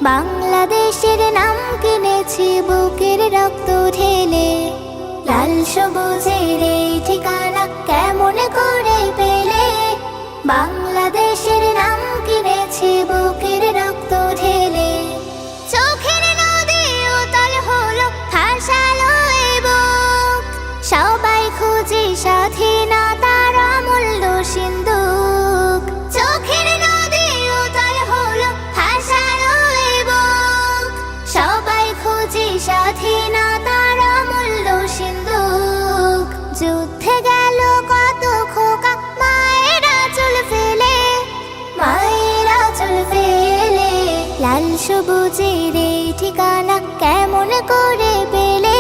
বাংলাদেশের নাম কিনেছি বুকের রক্ত ঢেলে। লাল সবুজের এই ঠিকানা কেমন করে পেলে? বাংলাদেশের নাম কিনেছি বুকের রক্ত ঢেলে। চোখের নদী উতল হলো ভাসালো এই বুক, সবাই খুঁজি স্বাধীনতার অমূল্য সিন্দুক। চোখের নদী উতল হলো ভাসালো এই বুক, সবাই খুঁজি স্বাধীনতার অমূল্য সিন্দুক। যুদ্ধে গেল কত খোকা মায়েরা চুল ফেলে, মায়েরা চুল ফেলে। লাল সবুজের এই ঠিকানা কেমন করে পেলে?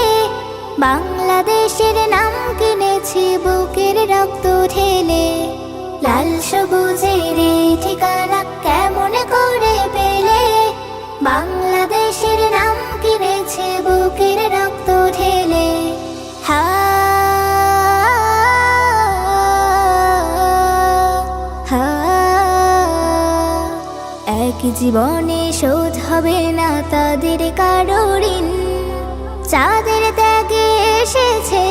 বাংলাদেশের নাম কিনেছি বুকের রক্ত ঢেলে। লাল সবুজের এই ঠিকানা কেমন করে পেলে? বাংলাদেশের নাম কিনেছি বুকের রক্ত ঢেলে। হা হা, এক জীবনে শোধ হবে না তাদের কারো ঋণ। চাঁদের ত্যাগে এসেছে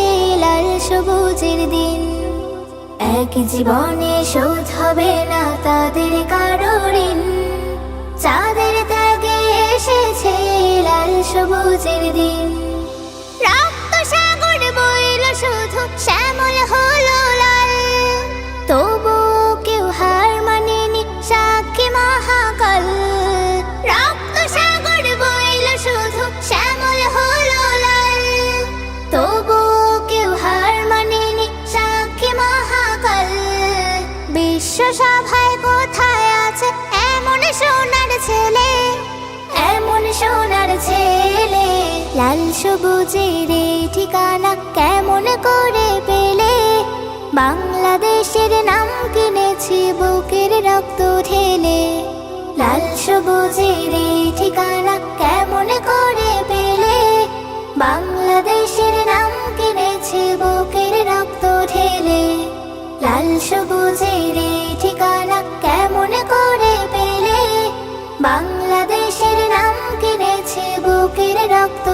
লাল সবুজের দিন। এক জীবনে শোধ হবে না তাদের কারো ঋণ। চাঁদের ত্যাগে এসেছে লাল সবুজের দিন। রক্ত সাগর বইল শুধু শ্যামল হলো লাল, তবু কেউ হার মানেনি সাক্ষী মহাকাল। রক্ত সাগর বইল শুধু শ্যামল হলো লাল, তবু কেউ হার মানেনি সাক্ষী মহাকাল। বিশ্বসভায় কোথায় আছে এমন সোনার ছেলে, এমন সোনার ছেলে? লাল সবুজের এই ঠিকানা কেমন করে পেলে? বাংলাদেশের নাম কিনেছি বুকের রক্ত ঢেলে। লাল সবুজের এই ঠিকানা কেমন করে পেলে? বাংলাদেশের নাম কিনেছি বুকের রক্ত ঢেলে। লাল সবুজের এই ঠিকানা কেমন করে পেলে? বাংলাদেশের নাম কিনেছি বুকের রক্ত